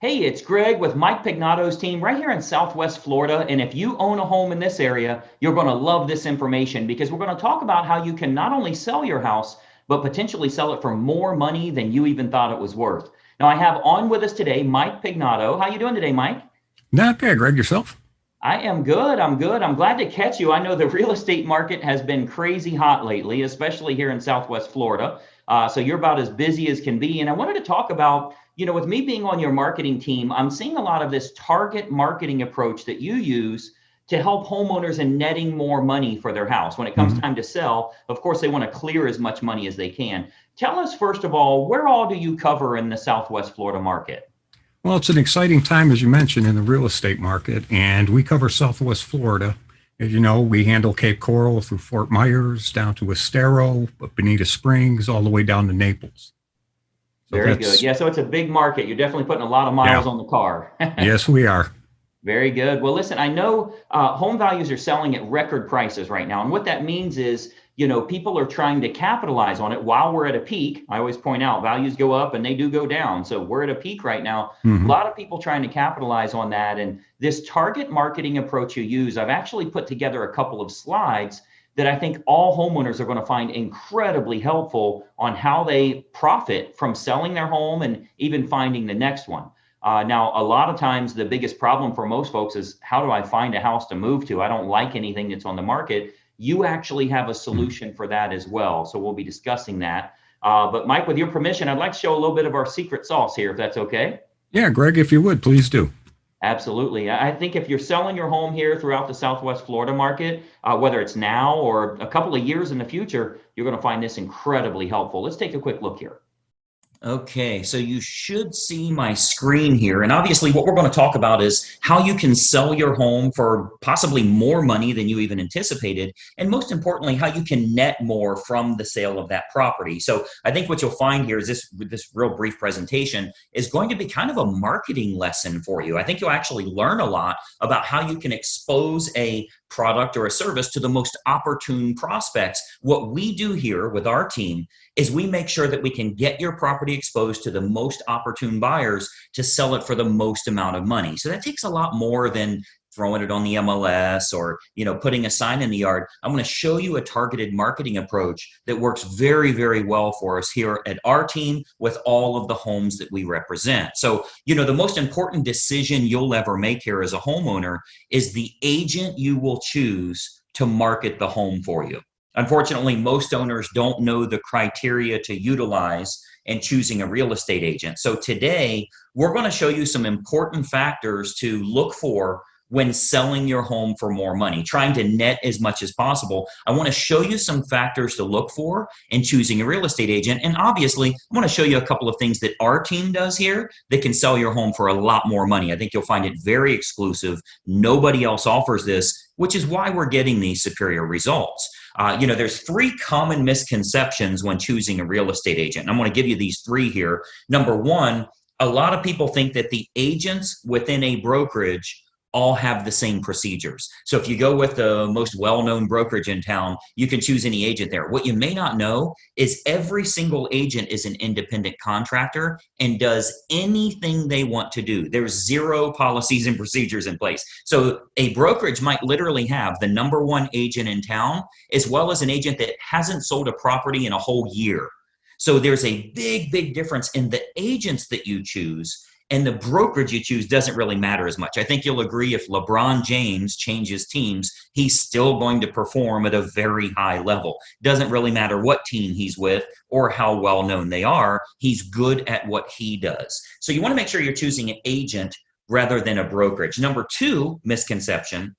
Hey, it's Greg with Mike Pignato's team right here in Southwest Florida. And if you own a home in this area, you're going to love this information because we're going to talk about how you can not only sell your house, but potentially sell it for more money than you even thought it was worth. Now, I have on with us today Mike Pignato. How you doing today, Mike? Not bad, Greg. Yourself? I am good. I'm good. I'm glad to catch you. I know the real estate market has been crazy hot lately, especially here in Southwest Florida. So you're about as busy as can be. And I wanted to talk about, with me being on your marketing team, I'm seeing a lot of this target marketing approach that you use to help homeowners in netting more money for their house. When it comes Mhm. time to sell, of course, they want to clear as much money as they can. Tell us, first of all, where all do you cover in the Southwest Florida market? Well, it's an exciting time, as you mentioned, in the real estate market, and we cover Southwest Florida. As you know, we handle Cape Coral through Fort Myers down to Estero, Bonita Springs, all the way down to Naples. So Very good. that's, Yeah, so it's a big market. You're definitely putting a lot of yeah, miles on the car. yes, we are. Very good. Well, listen, I know home values are selling at record prices right now. And what that means is, people are trying to capitalize on it while we're at a peak. I always point out values go up and they do go down. So we're at a peak right now. A Hmm. lot of people trying to capitalize on that. And this target marketing approach you use, I've actually put together a couple of slides that I think all homeowners are going to find incredibly helpful on how they profit from selling their home and even finding the next one. Now, a lot of times, the biggest problem for most folks is how do I find a house to move to? I don't like anything that's on the market. You actually have a solution for that as well. So we'll be discussing that. But Mike, with your permission, I'd like to show a little bit of our secret sauce here, if that's okay. Yeah, Greg, if you would, please do. Absolutely. I think if you're selling your home here throughout the Southwest Florida market, whether it's now or a couple of years in the future, you're going to find this incredibly helpful. Let's take a quick look here. Okay, so you should see my screen here. And obviously, what we're going to talk about is how you can sell your home for possibly more money than you even anticipated. And most importantly, how you can net more from the sale of that property. So I think what you'll find here is this real brief presentation is going to be kind of a marketing lesson for you. I think you'll actually learn a lot about how you can expose a product or a service to the most opportune prospects. What we do here with our team is we make sure that we can get your property exposed to the most opportune buyers to sell it for the most amount of money. So that takes a lot more than throwing it on the MLS or putting a sign in the yard. I'm going to show you a targeted marketing approach that works very, very well for us here at our team with all of the homes that we represent. So the most important decision you'll ever make here as a homeowner is the agent you will choose to market the home for you. Unfortunately, most owners don't know the criteria to utilize in choosing a real estate agent. So today, we're going to show you some important factors to look for when selling your home for more money, trying to net as much as possible. I want to show you some factors to look for in choosing a real estate agent. And obviously, I want to show you a couple of things that our team does here that can sell your home for a lot more money. I think you'll find it very exclusive. Nobody else offers this, which is why we're getting these superior results. There's three common misconceptions when choosing a real estate agent. I'm going to give you these three here. Number one, a lot of people think that the agents within a brokerage all have the same procedures. So if you go with the most well-known brokerage in town, you can choose any agent there. What you may not know is every single agent is an independent contractor and does anything they want to do. There's zero policies and procedures in place. So a brokerage might literally have the number one agent in town, as well as an agent that hasn't sold a property in a whole year. So there's a big, big difference in the agents that you choose, and the brokerage you choose doesn't really matter as much. I think you'll agree if LeBron James changes teams, he's still going to perform at a very high level. Doesn't really matter what team he's with or how well known they are. He's good at what he does. So you want to make sure you're choosing an agent rather than a brokerage. Number two misconception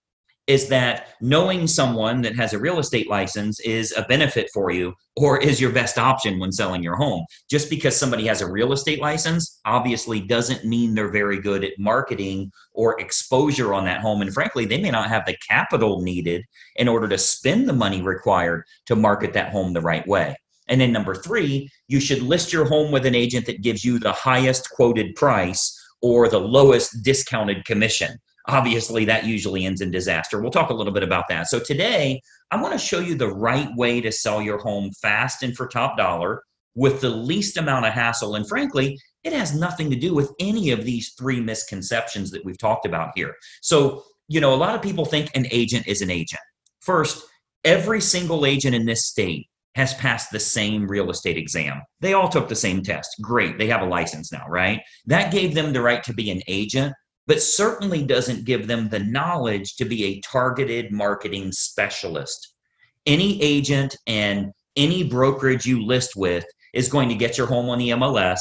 is that knowing someone that has a real estate license is a benefit for you or is your best option when selling your home. Just because somebody has a real estate license obviously doesn't mean they're very good at marketing or exposure on that home. And frankly, they may not have the capital needed in order to spend the money required to market that home the right way. And then number three, you should list your home with an agent that gives you the highest quoted price or the lowest discounted commission. Obviously, that usually ends in disaster. We'll talk a little bit about that. So today, I want to show you the right way to sell your home fast and for top dollar with the least amount of hassle and frankly, It has nothing to do with any of these three misconceptions that we've talked about here. So, a lot of people think an agent is an agent. First, every single agent in this state has passed the same real estate exam. They all took the same test. Great. They have a license now, right? That gave them the right to be an agent, but certainly doesn't give them the knowledge to be a targeted marketing specialist. Any agent and any brokerage you list with is going to get your home on the MLS.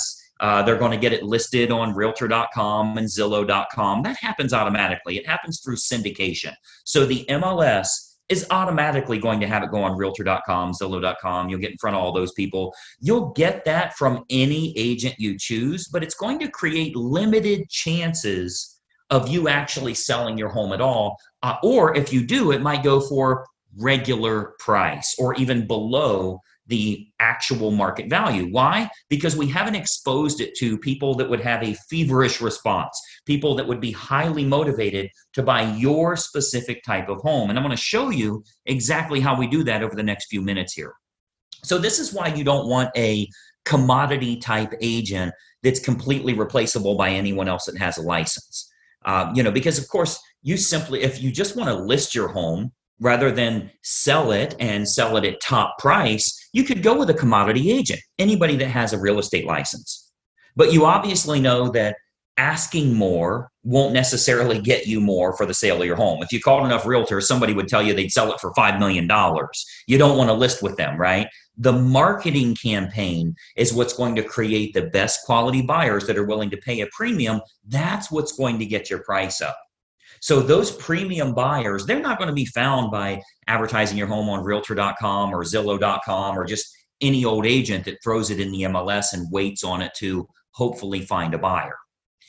They're going to get it listed on Realtor.com and Zillow.com. That happens automatically. It happens through syndication. So the MLS is automatically going to have it go on Realtor.com, Zillow.com. You'll get in front of all those people. You'll get that from any agent you choose, but it's going to create limited chances of you actually selling your home at all. Or if you do, it might go for regular price or even below the actual market value. Why? Because we haven't exposed it to people that would have a feverish response, people that would be highly motivated to buy your specific type of home. And I'm going to show you exactly how we do that over the next few minutes here. So this is why you don't want a commodity type agent that's completely replaceable by anyone else that has a license. Because of course, if you just want to list your home, rather than sell it and sell it at top price, you could go with a commodity agent, anybody that has a real estate license. But you obviously know that asking more won't necessarily get you more for the sale of your home. If you called enough realtors, somebody would tell you they'd sell it for $5 million. You don't want to list with them, right? The marketing campaign is what's going to create the best quality buyers that are willing to pay a premium. That's what's going to get your price up. So those premium buyers, they're not going to be found by advertising your home on Realtor.com or Zillow.com or just any old agent that throws it in the MLS and waits on it to hopefully find a buyer.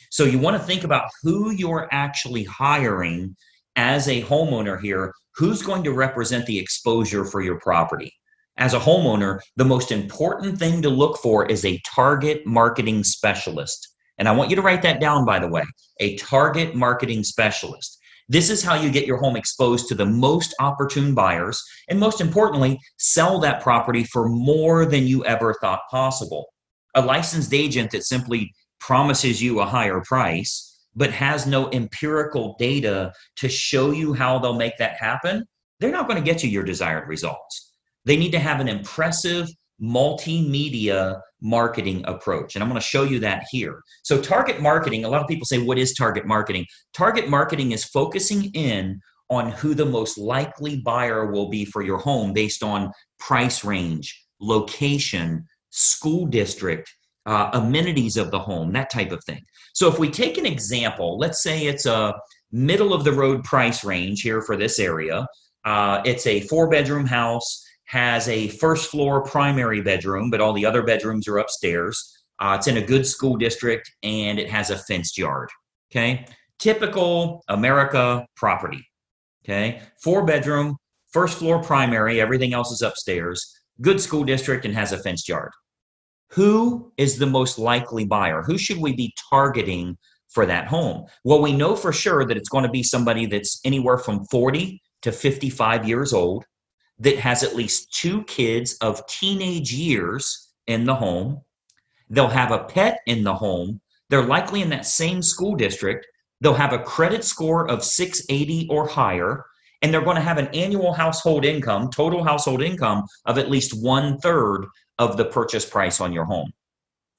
So you want to think about who you're actually hiring as a homeowner here, who's going to represent the exposure for your property. As a homeowner, the most important thing to look for is a target marketing specialist. And I want you to write that down, by the way, a target marketing specialist. This is how you get your home exposed to the most opportune buyers, and most importantly, sell that property for more than you ever thought possible. A licensed agent that simply promises you a higher price, but has no empirical data to show you how they'll make that happen, they're not going to get you your desired results. They need to have an impressive multimedia marketing approach. And I'm going to show you that here. So target marketing, a lot of people say, what is target marketing? Target marketing is focusing in on who the most likely buyer will be for your home based on price range, location, school district, amenities of the home, that type of thing. So if we take an example, let's say it's a middle of the road price range here for this area. It's a 4-bedroom house, has a first floor primary bedroom, but all the other bedrooms are upstairs. It's in a good school district and it has a fenced yard. Okay. Typical America property. Okay. 4-bedroom, first floor primary, everything else is upstairs, good school district and has a fenced yard. Who is the most likely buyer? Who should we be targeting for that home? Well, we know for sure that it's going to be somebody that's anywhere from 40 to 55 years old, that has at least 2 kids of teenage years in the home. They'll have a pet in the home. They're likely in that same school district. They'll have a credit score of 680 or higher, and they're going to have an annual household income, total household income of at least 1/3 of the purchase price on your home.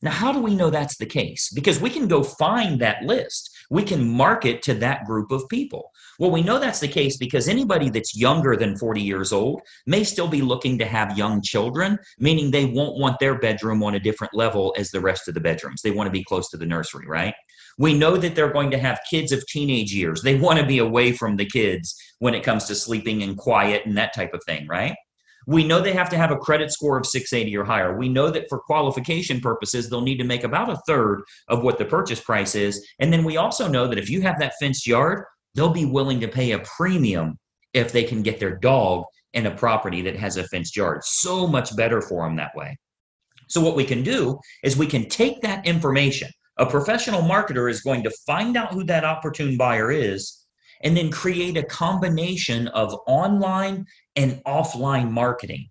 Now, how do we know that's the case? Because we can go find that list. We can market to that group of people. Well, we know that's the case because anybody that's younger than 40 years old may still be looking to have young children, meaning they won't want their bedroom on a different level as the rest of the bedrooms. They want to be close to the nursery, right? We know that they're going to have kids of teenage years. They want to be away from the kids when it comes to sleeping and quiet and that type of thing, right? We know they have to have a credit score of 680 or higher. We know that for qualification purposes, they'll need to make about 1/3 of what the purchase price is. And then we also know that if you have that fenced yard, they'll be willing to pay a premium if they can get their dog in a property that has a fenced yard. So much better for them that way. So what we can do is we can take that information. A professional marketer is going to find out who that opportune buyer is and then create a combination of online and offline marketing.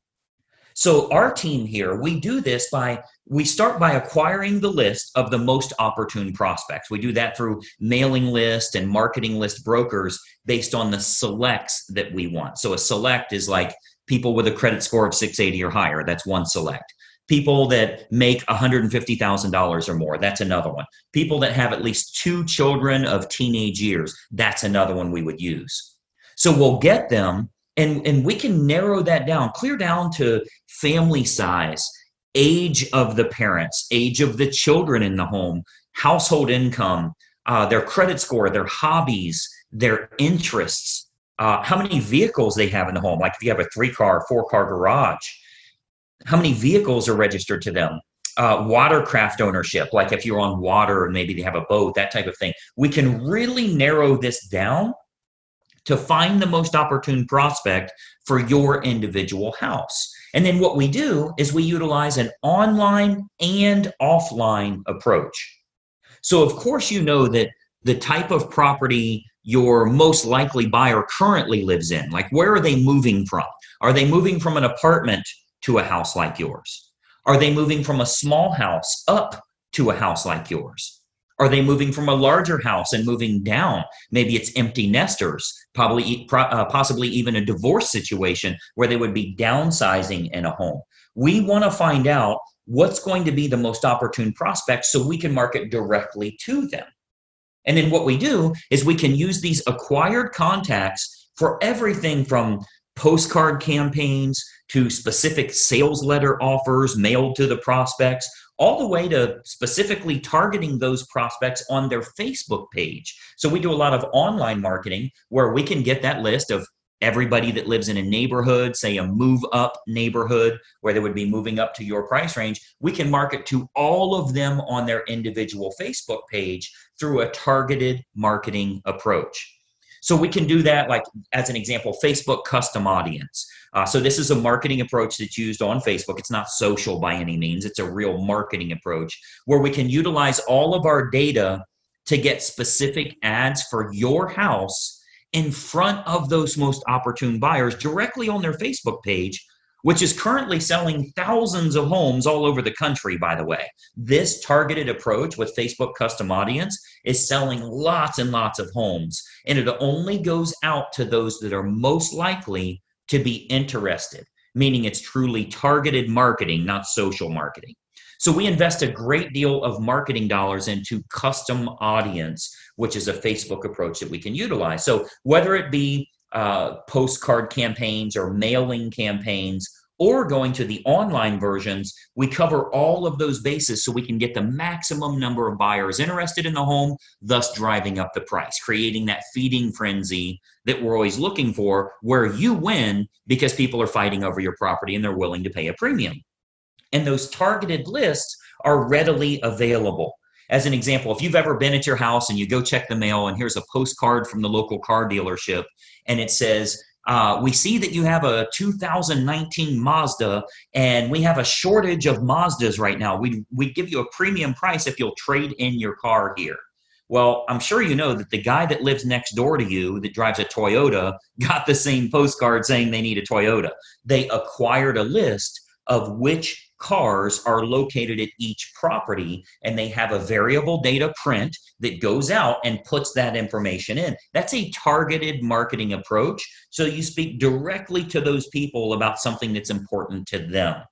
So our team here, we do this by we start by acquiring the list of the most opportune prospects. We do that through mailing list and marketing list brokers based on the selects that we want. So a select is like people with a credit score of 680 or higher. That's one select. People that make $150,000 or more, that's another one. People that have at least 2 children of teenage years, that's another one we would use. So we'll get them, and we can narrow that down, clear down to family size, age of the parents, age of the children in the home, household income, their credit score, their hobbies, their interests, how many vehicles they have in the home. Like if you have a 3-car, 4-car garage, how many vehicles are registered to them? Watercraft ownership, like if you're on water and maybe they have a boat, that type of thing. We can really narrow this down to find the most opportune prospect for your individual house. And then what we do is we utilize an online and offline approach. So of course, you know that the type of property your most likely buyer currently lives in, like where are they moving from? Are they moving from an apartment to a house like yours? Are they moving from a small house up to a house like yours? Are they moving from a larger house and moving down? Maybe it's empty nesters, possibly even a divorce situation where they would be downsizing in a home. We want to find out what's going to be the most opportune prospect so we can market directly to them. And then what we do is we can use these acquired contacts for everything from postcard campaigns to specific sales letter offers mailed to the prospects, all the way to specifically targeting those prospects on their Facebook page. So we do a lot of online marketing where we can get that list of everybody that lives in a neighborhood, say a move up neighborhood where they would be moving up to your price range. We can market to all of them on their individual Facebook page through a targeted marketing approach. So we can do that, like as an example, Facebook custom audience. So this is a marketing approach that's used on Facebook. It's not social by any means. It's a real marketing approach where we can utilize all of our data to get specific ads for your house in front of those most opportune buyers directly on their Facebook page, which is currently selling thousands of homes all over the country, by the way. This targeted approach with Facebook custom audience is selling lots and lots of homes, and it only goes out to those that are most likely to be interested, meaning it's truly targeted marketing, not social marketing. So we invest a great deal of marketing dollars into custom audience, which is a Facebook approach that we can utilize. So whether it be postcard campaigns or mailing campaigns, or going to the online versions, we cover all of those bases so we can get the maximum number of buyers interested in the home, thus driving up the price, creating that feeding frenzy that we're always looking for, where you win because people are fighting over your property and they're willing to pay a premium. And those targeted lists are readily available. As an example, if you've ever been at your house and you go check the mail and here's a postcard from the local car dealership and it says, we see that you have a 2019 Mazda and we have a shortage of Mazdas right now. We'd give you a premium price if you'll trade in your car here. Well, I'm sure you know that the guy that lives next door to you that drives a Toyota got the same postcard saying they need a Toyota. They acquired a list of which cars are located at each property, and they have a variable data print that goes out and puts that information in. That's a targeted marketing approach. So you speak directly to those people about something that's important to them.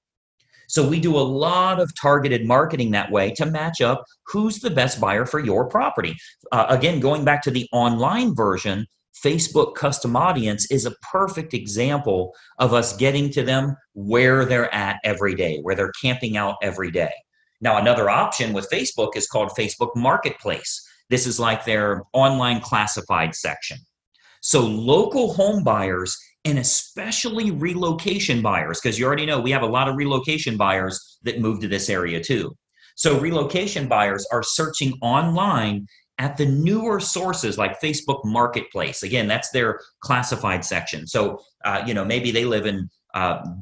So we do a lot of targeted marketing that way to match up who's the best buyer for your property. Again, going back to the online version, Facebook custom audience is a perfect example of us getting to them where they're at every day, where they're camping out every day. Now, another option with Facebook is called Facebook Marketplace. This is like their online classified section. So local home buyers and especially relocation buyers, because you already know we have a lot of relocation buyers that move to this area too. So relocation buyers are searching online at the newer sources like Facebook Marketplace. Again, that's their classified section. So, maybe they live in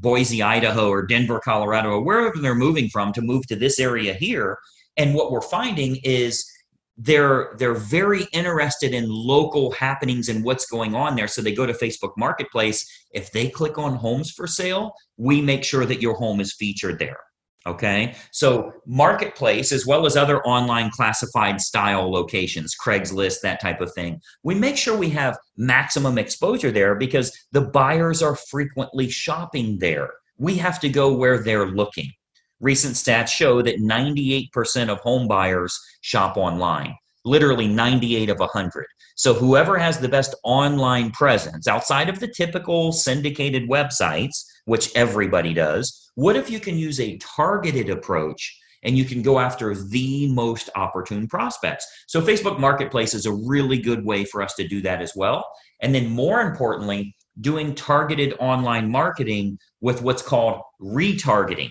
Boise, Idaho, or Denver, Colorado, or wherever they're moving from to move to this area here. And what we're finding is they're very interested in local happenings and what's going on there. So they go to Facebook Marketplace. If they click on homes for sale, we make sure that your home is featured there. Okay, so marketplace as well as other online classified style locations, Craigslist, that type of thing. We make sure we have maximum exposure there because the buyers are frequently shopping there. We have to go where they're looking. Recent stats show that 98% of home buyers shop online, literally 98 of 100. So whoever has the best online presence outside of the typical syndicated websites, which everybody does, what if you can use a targeted approach and you can go after the most opportune prospects? So Facebook Marketplace is a really good way for us to do that as well. And then more importantly, doing targeted online marketing with what's called retargeting.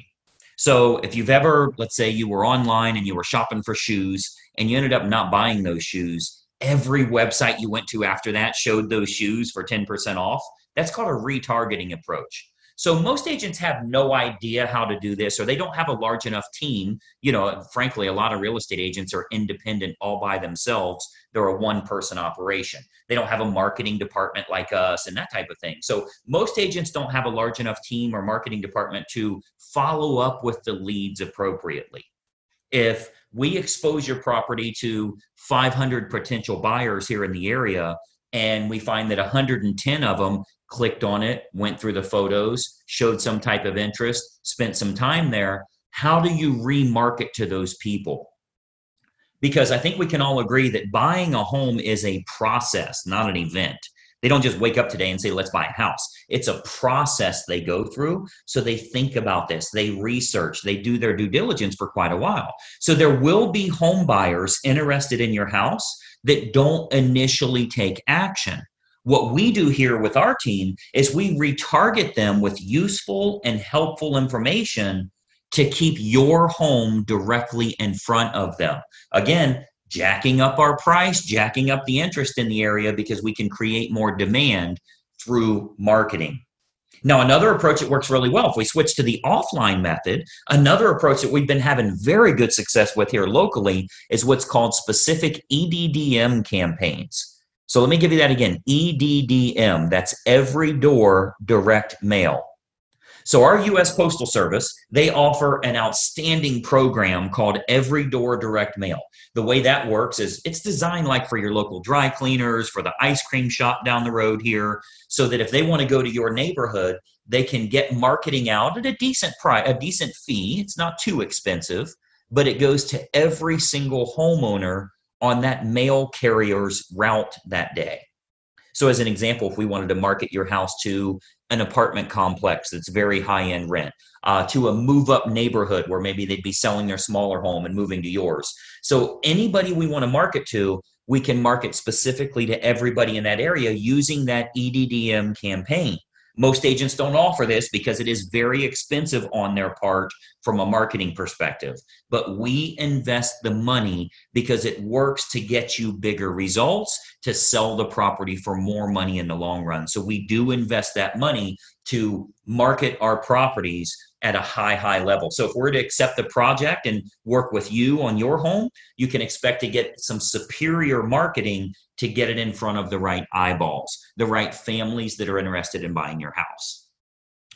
So if you've ever, let's say you were online and you were shopping for shoes and you ended up not buying those shoes, every website you went to after that showed those shoes for 10% off. That's called a retargeting approach. So most agents have no idea how to do this, or they don't have a large enough team. You know, frankly, a lot of real estate agents are independent all by themselves. They're a one-person operation. They don't have a marketing department like us and that type of thing. So most agents don't have a large enough team or marketing department to follow up with the leads appropriately. If we expose your property to 500 potential buyers here in the area, and we find that 110 of them clicked on it, went through the photos, showed some type of interest, spent some time there, how do you remarket to those people? Because I think we can all agree that buying a home is a process, not an event. They don't just wake up today and say, let's buy a house. It's a process they go through. So they think about this, they research, they do their due diligence for quite a while. So there will be home buyers interested in your house that don't initially take action. What we do here with our team is we retarget them with useful and helpful information to keep your home directly in front of them. Again, jacking up our price, jacking up the interest in the area because we can create more demand through marketing. Now, another approach that works really well, if we switch to the offline method, another approach that we've been having very good success with here locally is what's called specific EDDM campaigns. So let me give you that again, EDDM, that's Every Door Direct Mail. So our U.S. Postal Service, they offer an outstanding program called Every Door Direct Mail. The way that works is it's designed like for your local dry cleaners, for the ice cream shop down the road here, so that if they want to go to your neighborhood, they can get marketing out at a decent price, a decent fee. It's not too expensive, but it goes to every single homeowner on that mail carrier's route that day. So as an example, if we wanted to market your house to an apartment complex that's very high-end rent, to a move-up neighborhood where maybe they'd be selling their smaller home and moving to yours. So anybody we want to market to, we can market specifically to everybody in that area using that EDDM campaign. Most agents don't offer this because it is very expensive on their part from a marketing perspective. But we invest the money because it works to get you bigger results, to sell the property for more money in the long run. So we do invest that money to market our properties at a high level. So if we're to accept the project and work with you on your home, you can expect to get some superior marketing to get it in front of the right eyeballs, the right families that are interested in buying your house.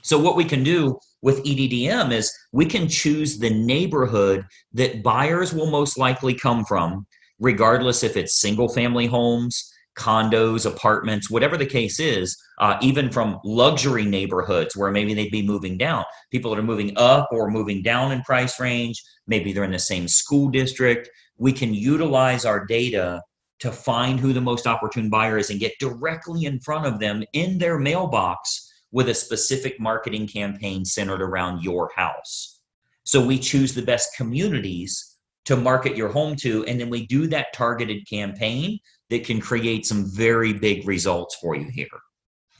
So what we can do with EDDM is we can choose the neighborhood that buyers will most likely come from, regardless if it's single family homes, condos, apartments, whatever the case is, even from luxury neighborhoods where maybe they'd be moving down. People that are moving up or moving down in price range, maybe they're in the same school district. We can utilize our data to find who the most opportune buyer is and get directly in front of them in their mailbox with a specific marketing campaign centered around your house. So we choose the best communities to market your home to, and then we do that targeted campaign that can create some very big results for you here.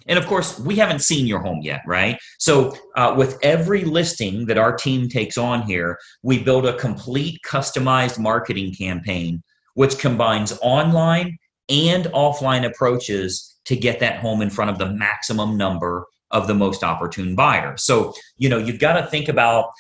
And of course, we haven't seen your home yet, right? So with every listing that our team takes on here, we build a complete customized marketing campaign which combines online and offline approaches to get that home in front of the maximum number of the most opportune buyers. So, you've got to think about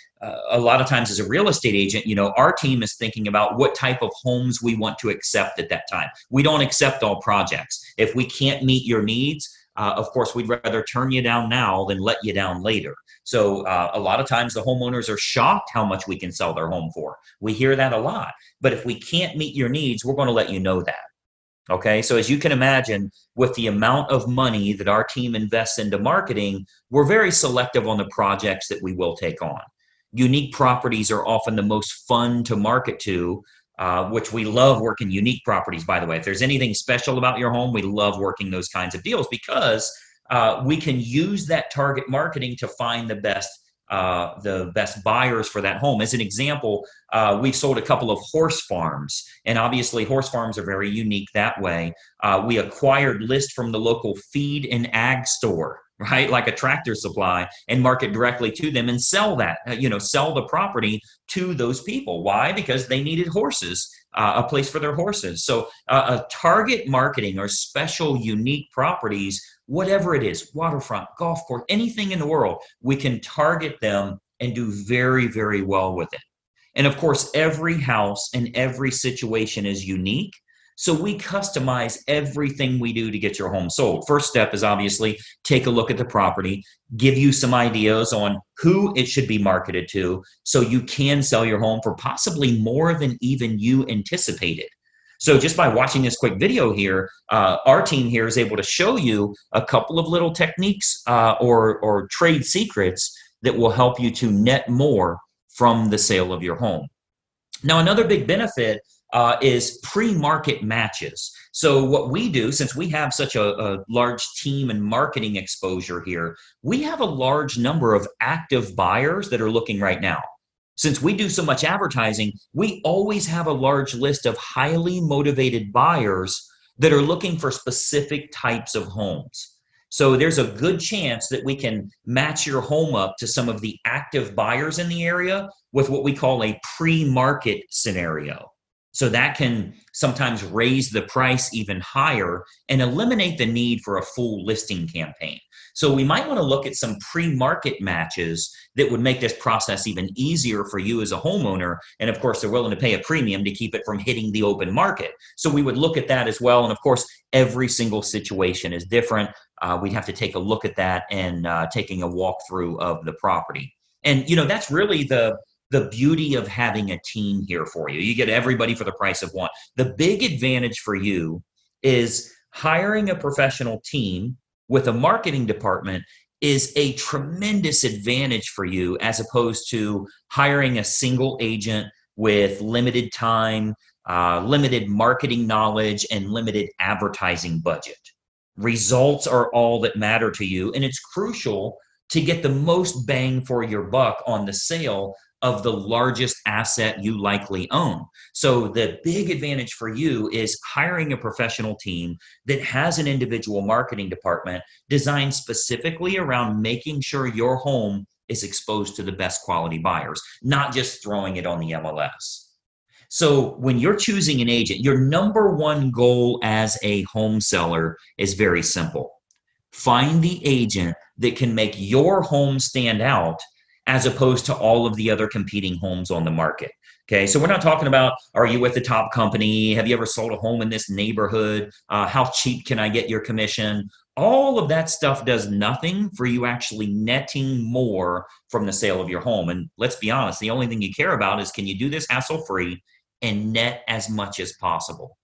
a lot of times as a real estate agent, our team is thinking about what type of homes we want to accept at that time. We don't accept all projects. If we can't meet your needs, of course, we'd rather turn you down now than let you down later. So a lot of times the homeowners are shocked how much we can sell their home for. We hear that a lot. But if we can't meet your needs, we're going to let you know that. Okay, so as you can imagine, with the amount of money that our team invests into marketing, we're very selective on the projects that we will take on. Unique properties are often the most fun to market to, which we love working unique properties, by the way. If there's anything special about your home, we love working those kinds of deals because we can use that target marketing to find the best buyers for that home. As an example, we've sold a couple of horse farms, and obviously horse farms are very unique that way. We acquired list from the local feed and ag store, right? Like a Tractor Supply, and market directly to them and sell that, sell the property to those people. Why? Because they needed horses, a place for their horses. So a target marketing or special unique properties, whatever it is, waterfront, golf course, anything in the world, we can target them and do very, very well with it. And of course, every house and every situation is unique. So we customize everything we do to get your home sold. First step is obviously take a look at the property, give you some ideas on who it should be marketed to so you can sell your home for possibly more than even you anticipated. So just by watching this quick video here, our team here is able to show you a couple of little techniques or trade secrets that will help you to net more from the sale of your home. Now, another big benefit is pre-market matches. So what we do, since we have such a large team and marketing exposure here, we have a large number of active buyers that are looking right now. Since we do so much advertising, we always have a large list of highly motivated buyers that are looking for specific types of homes. So there's a good chance that we can match your home up to some of the active buyers in the area with what we call a pre-market scenario. So that can sometimes raise the price even higher and eliminate the need for a full listing campaign. So we might want to look at some pre-market matches that would make this process even easier for you as a homeowner. And of course, they're willing to pay a premium to keep it from hitting the open market. So we would look at that as well. And of course, every single situation is different. We'd have to take a look at that and taking a walkthrough of the property. And, that's really the beauty of having a team here for you. You get everybody for the price of one. The big advantage for you is hiring a professional team with a marketing department is a tremendous advantage for you as opposed to hiring a single agent with limited time, limited marketing knowledge, and limited advertising budget. Results are all that matter to you, and it's crucial to get the most bang for your buck on the sale of the largest asset you likely own. So the big advantage for you is hiring a professional team that has an individual marketing department designed specifically around making sure your home is exposed to the best quality buyers, not just throwing it on the MLS. So when you're choosing an agent, your number one goal as a home seller is very simple. Find the agent that can make your home stand out as opposed to all of the other competing homes on the market. Okay, so we're not talking about, are you with the top company? Have you ever sold a home in this neighborhood? How cheap can I get your commission? All of that stuff does nothing for you actually netting more from the sale of your home. And let's be honest, the only thing you care about is, can you do this hassle-free and net as much as possible?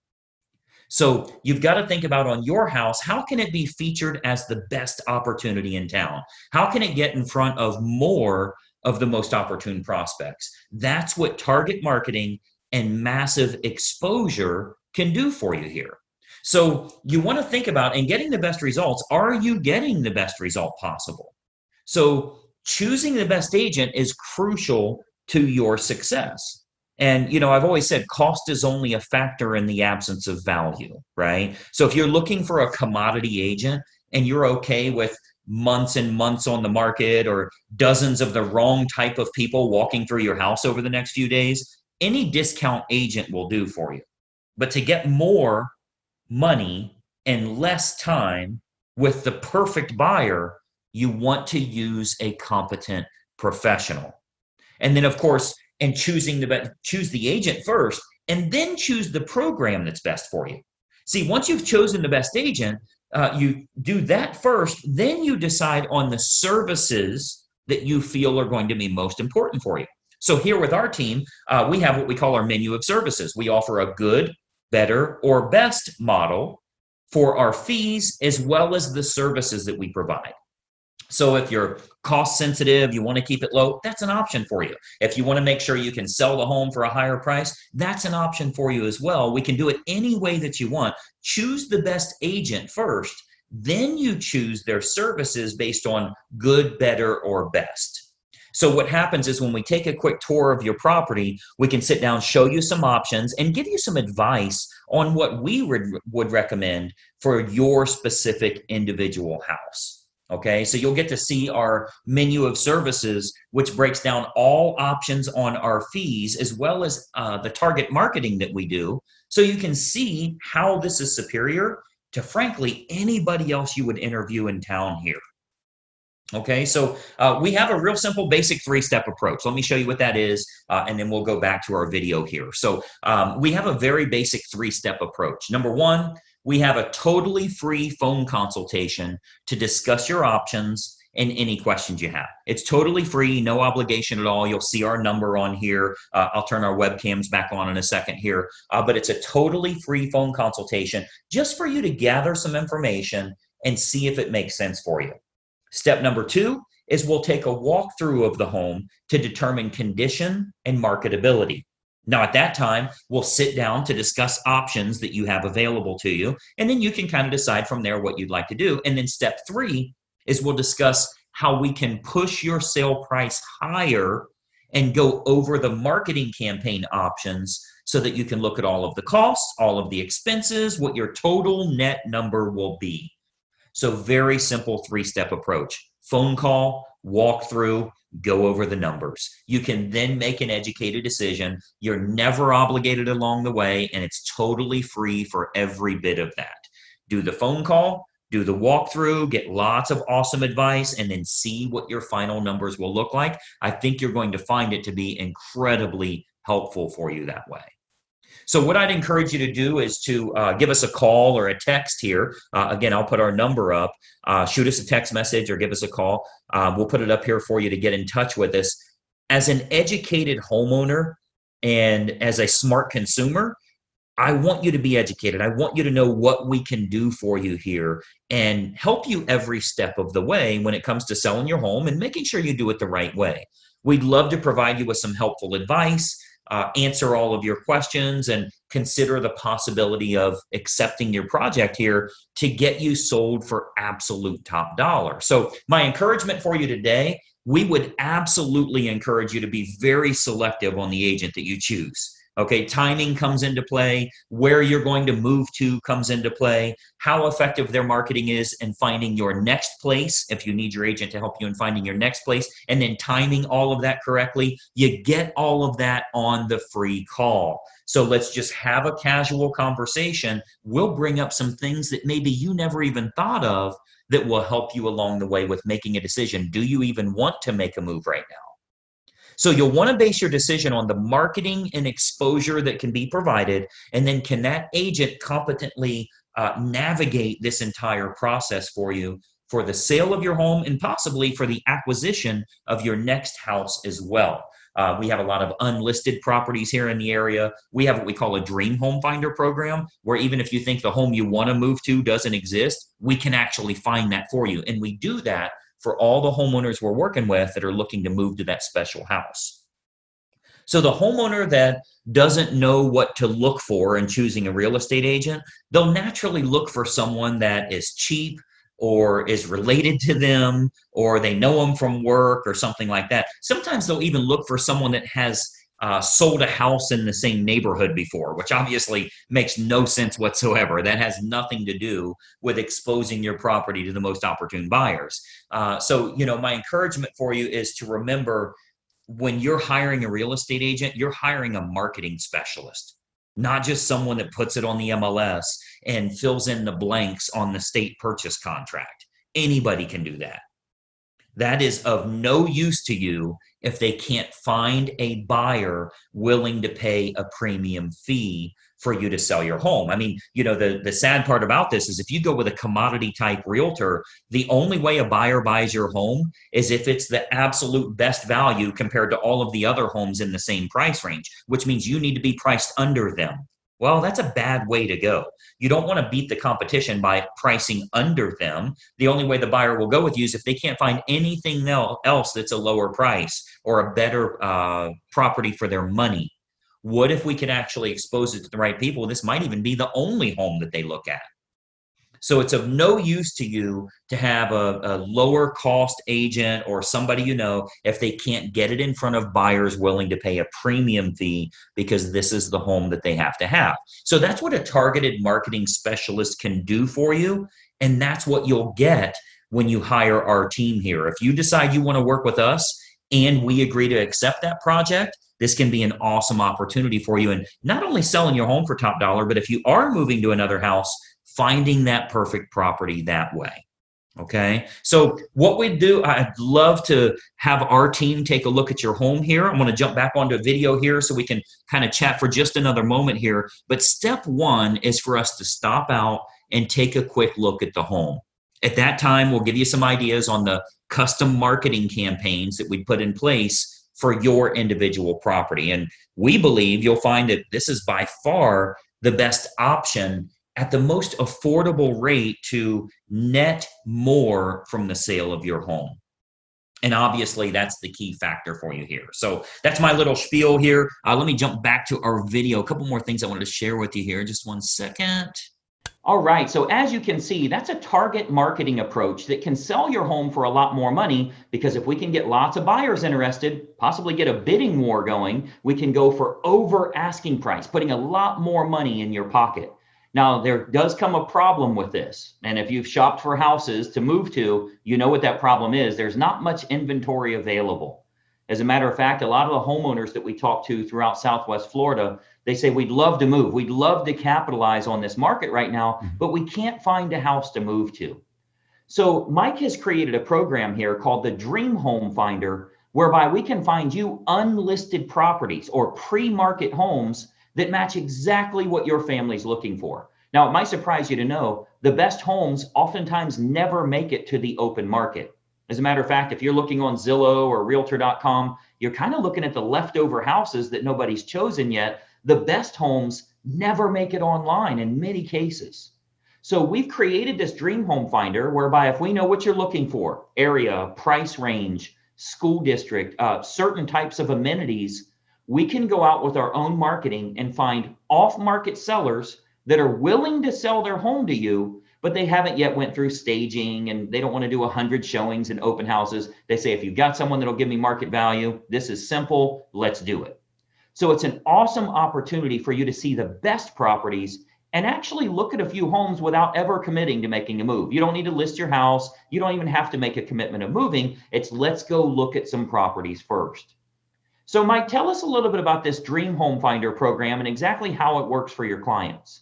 So you've got to think about, on your house, how can it be featured as the best opportunity in town? How can it get in front of more of the most opportune prospects? That's what target marketing and massive exposure can do for you here. So you want to think about, in getting the best results, are you getting the best result possible? So choosing the best agent is crucial to your success. And, I've always said cost is only a factor in the absence of value, right? So if you're looking for a commodity agent and you're okay with months and months on the market or dozens of the wrong type of people walking through your house over the next few days, any discount agent will do for you. But to get more money and less time with the perfect buyer, you want to use a competent professional. And then, of course, choose the agent first, and then choose the program that's best for you. See, once you've chosen the best agent, you do that first, then you decide on the services that you feel are going to be most important for you. So here with our team, we have what we call our menu of services. We offer a good, better, or best model for our fees as well as the services that we provide. So if you're cost sensitive, you want to keep it low, that's an option for you. If you want to make sure you can sell the home for a higher price, that's an option for you as well. We can do it any way that you want. Choose the best agent first, then you choose their services based on good, better, or best. So what happens is when we take a quick tour of your property, we can sit down, show you some options, and give you some advice on what we would recommend for your specific individual house. Okay, so you'll get to see our menu of services, which breaks down all options on our fees, as well as the target marketing that we do. So you can see how this is superior to, frankly, anybody else you would interview in town here. Okay, so we have a real simple basic three-step approach. Let me show you what that is, and then we'll go back to our video here. So we have a very basic three-step approach. Number one, we have a totally free phone consultation to discuss your options and any questions you have. It's totally free, no obligation at all. You'll see our number on here. I'll turn our webcams back on in a second here, but it's a totally free phone consultation just for you to gather some information and see if it makes sense for you. Step number two is we'll take a walkthrough of the home to determine condition and marketability. Now, at that time, we'll sit down to discuss options that you have available to you, and then you can kind of decide from there what you'd like to do. And then step three is we'll discuss how we can push your sale price higher and go over the marketing campaign options so that you can look at all of the costs, all of the expenses, what your total net number will be. So very simple three-step approach. Phone call, walk through, go over the numbers. You can then make an educated decision. You're never obligated along the way, and it's totally free for every bit of that. Do the phone call, do the walkthrough, get lots of awesome advice, and then see what your final numbers will look like. I think you're going to find it to be incredibly helpful for you that way. So what I'd encourage you to do is to give us a call or a text here. Again, I'll put our number up. Shoot us a text message or give us a call. We'll put it up here for you to get in touch with us. As an educated homeowner and as a smart consumer, I want you to be educated. I want you to know what we can do for you here and help you every step of the way when it comes to selling your home and making sure you do it the right way. We'd love to provide you with some helpful advice, answer all of your questions, and consider the possibility of accepting your project here to get you sold for absolute top dollar. So my encouragement for you today, we would absolutely encourage you to be very selective on the agent that you choose. Okay, timing comes into play, where you're going to move to comes into play, how effective their marketing is in finding your next place, if you need your agent to help you in finding your next place, and then timing all of that correctly. You get all of that on the free call. So let's just have a casual conversation. We'll bring up some things that maybe you never even thought of that will help you along the way with making a decision. Do you even want to make a move right now? So you'll want to base your decision on the marketing and exposure that can be provided, and then can that agent competently navigate this entire process for you for the sale of your home and possibly for the acquisition of your next house as well. We have a lot of unlisted properties here in the area. We have what we call a dream home finder program, where even if you think the home you want to move to doesn't exist, we can actually find that for you. And we do that for all the homeowners we're working with that are looking to move to that special house. So the homeowner that doesn't know what to look for in choosing a real estate agent, they'll naturally look for someone that is cheap or is related to them, or they know them from work or something like that. Sometimes they'll even look for someone that has sold a house in the same neighborhood before, which obviously makes no sense whatsoever. That has nothing to do with exposing your property to the most opportune buyers. So, my encouragement for you is to remember, when you're hiring a real estate agent, you're hiring a marketing specialist, not just someone that puts it on the MLS and fills in the blanks on the state purchase contract. Anybody can do that. That is of no use to you if they can't find a buyer willing to pay a premium fee for you to sell your home. I mean, the sad part about this is if you go with a commodity type realtor, the only way a buyer buys your home is if it's the absolute best value compared to all of the other homes in the same price range, which means you need to be priced under them. Well, that's a bad way to go. You don't want to beat the competition by pricing under them. The only way the buyer will go with you is if they can't find anything else that's a lower price or a better property for their money. What if we could actually expose it to the right people? This might even be the only home that they look at. So it's of no use to you to have a lower cost agent or somebody if they can't get it in front of buyers willing to pay a premium fee because this is the home that they have to have. So that's what a targeted marketing specialist can do for you. And that's what you'll get when you hire our team here. If you decide you want to work with us and we agree to accept that project, this can be an awesome opportunity for you. And not only selling your home for top dollar, but if you are moving to another house, finding that perfect property that way. Okay. So what we do, I'd love to have our team take a look at your home here. I'm going to jump back onto a video here so we can kind of chat for just another moment here. But step one is for us to stop out and take a quick look at the home. At that time, we'll give you some ideas on the custom marketing campaigns that we put in place for your individual property. And we believe you'll find that this is by far the best option at the most affordable rate to net more from the sale of your home. And obviously, that's the key factor for you here. So that's my little spiel here. Let me jump back to our video. A couple more things I wanted to share with you here. Just one second. All right, so as you can see, that's a target marketing approach that can sell your home for a lot more money, because if we can get lots of buyers interested, possibly get a bidding war going, we can go for over asking price, putting a lot more money in your pocket. Now, there does come a problem with this. And if you've shopped for houses to move to, you know what that problem is. There's not much inventory available. As a matter of fact, a lot of the homeowners that we talk to throughout Southwest Florida, they say, we'd love to move. We'd love to capitalize on this market right now, but we can't find a house to move to. So Mike has created a program here called the Dream Home Finder, whereby we can find you unlisted properties or pre-market homes that match exactly what your family's looking for. Now, it might surprise you to know the best homes oftentimes never make it to the open market. As a matter of fact, if you're looking on Zillow or Realtor.com, you're kind of looking at the leftover houses that nobody's chosen yet. The best homes never make it online in many cases. So we've created this Dream Home Finder whereby if we know what you're looking for, area, price range, school district, certain types of amenities, we can go out with our own marketing and find off-market sellers that are willing to sell their home to you, but they haven't yet went through staging and they don't want to do 100 showings and open houses. They say, if you've got someone that'll give me market value, this is simple, let's do it. So it's an awesome opportunity for you to see the best properties and actually look at a few homes without ever committing to making a move. You don't need to list your house. You don't even have to make a commitment of moving. It's let's go look at some properties first. So Mike, tell us a little bit about this Dream Home Finder program and exactly how it works for your clients.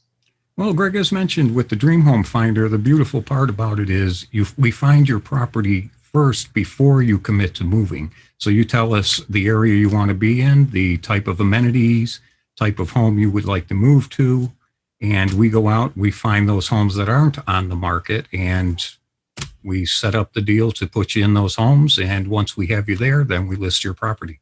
Well, Greg, as mentioned, with the Dream Home Finder, the beautiful part about it is we find your property first before you commit to moving. So you tell us the area you want to be in, the type of amenities, type of home you would like to move to, and we go out, we find those homes that aren't on the market, and we set up the deal to put you in those homes. And once we have you there, then we list your property.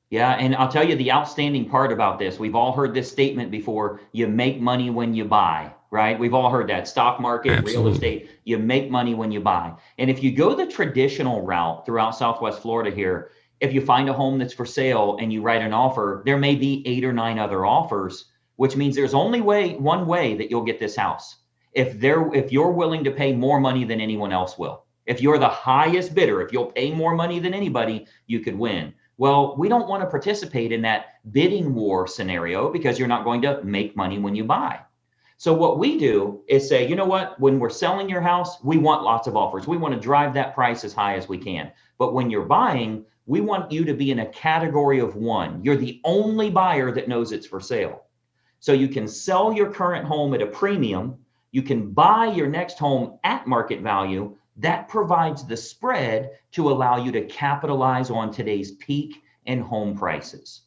Yeah, and I'll tell you the outstanding part about this. We've all heard this statement before, you make money when you buy, right? We've all heard that. Stock market, Absolutely. Real estate, you make money when you buy. And if you go the traditional route throughout Southwest Florida here, if you find a home that's for sale and you write an offer, there may be 8 or 9 other offers, which means there's only one way that you'll get this house. If you're willing to pay more money than anyone else will. If you're the highest bidder, if you'll pay more money than anybody, you could win. Well, we don't want to participate in that bidding war scenario because you're not going to make money when you buy. So what we do is say, you know what, when we're selling your house, we want lots of offers. We want to drive that price as high as we can. But when you're buying, we want you to be in a category of one. You're the only buyer that knows it's for sale. So you can sell your current home at a premium. You can buy your next home at market value. That provides the spread to allow you to capitalize on today's peak in home prices.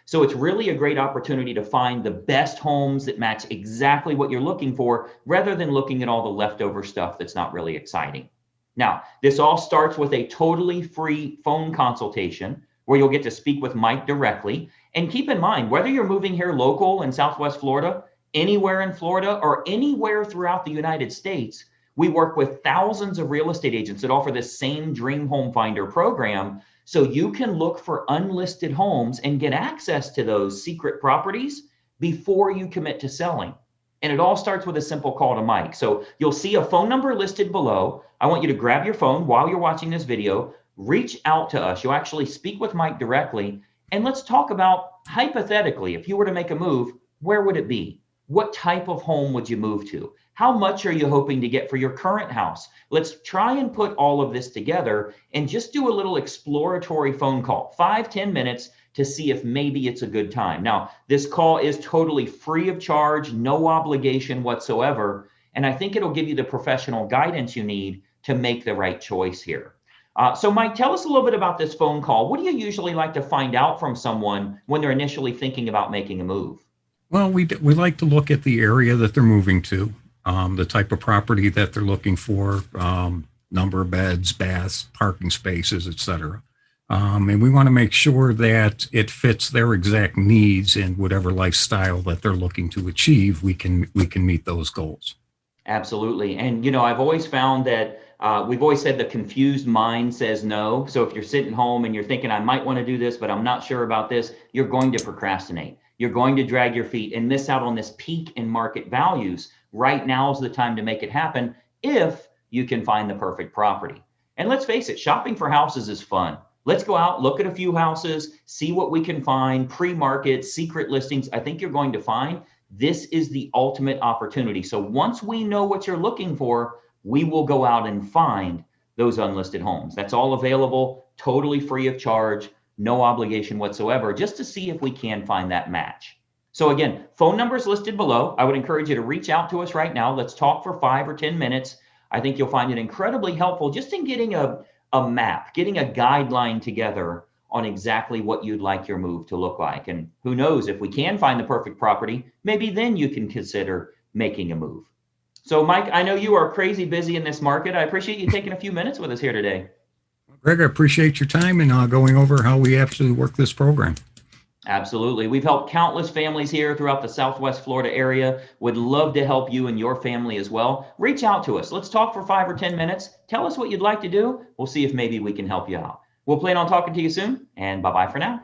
So it's really a great opportunity to find the best homes that match exactly what you're looking for, rather than looking at all the leftover stuff that's not really exciting. Now, this all starts with a totally free phone consultation where you'll get to speak with Mike directly. And keep in mind, whether you're moving here local in Southwest Florida, anywhere in Florida, or anywhere throughout the United States, we work with thousands of real estate agents that offer this same Dream Home Finder program. So you can look for unlisted homes and get access to those secret properties before you commit to selling. And it all starts with a simple call to Mike. So you'll see a phone number listed below. I want you to grab your phone while you're watching this video, reach out to us. You'll actually speak with Mike directly. And let's talk about, hypothetically, if you were to make a move, where would it be? What type of home would you move to? How much are you hoping to get for your current house? Let's try and put all of this together and just do a little exploratory phone call, 5-10 minutes, to see if maybe it's a good time. Now, this call is totally free of charge, no obligation whatsoever. And I think it'll give you the professional guidance you need to make the right choice here. So Mike, tell us a little bit about this phone call. What do you usually like to find out from someone when they're initially thinking about making a move? Well, we like to look at the area that they're moving to, the type of property that they're looking for, number of beds, baths, parking spaces, et cetera. And we want to make sure that it fits their exact needs and whatever lifestyle that they're looking to achieve, we can meet those goals. Absolutely. And, I've always found that we've always said the confused mind says no. So if you're sitting home and you're thinking, I might want to do this, but I'm not sure about this, you're going to procrastinate. You're going to drag your feet and miss out on this peak in market values. Right now is the time to make it happen if you can find the perfect property. And let's face it, shopping for houses is fun. Let's go out, look at a few houses, see what we can find, pre-market, secret listings. I think you're going to find this is the ultimate opportunity. So once we know what you're looking for, we will go out and find those unlisted homes. That's all available, totally free of charge, no obligation whatsoever, just to see if we can find that match. So again, phone numbers listed below. I would encourage you to reach out to us right now. Let's talk for 5 or 10 minutes. I think you'll find it incredibly helpful just in getting a map, getting a guideline together on exactly what you'd like your move to look like. And who knows, if we can find the perfect property, maybe then you can consider making a move. So Mike, I know you are crazy busy in this market. I appreciate you taking a few minutes with us here today. Greg, I appreciate your time and going over how we actually work this program. Absolutely. We've helped countless families here throughout the Southwest Florida area. Would love to help you and your family as well. Reach out to us. Let's talk for 5 or 10 minutes. Tell us what you'd like to do. We'll see if maybe we can help you out. We'll plan on talking to you soon, and bye-bye for now.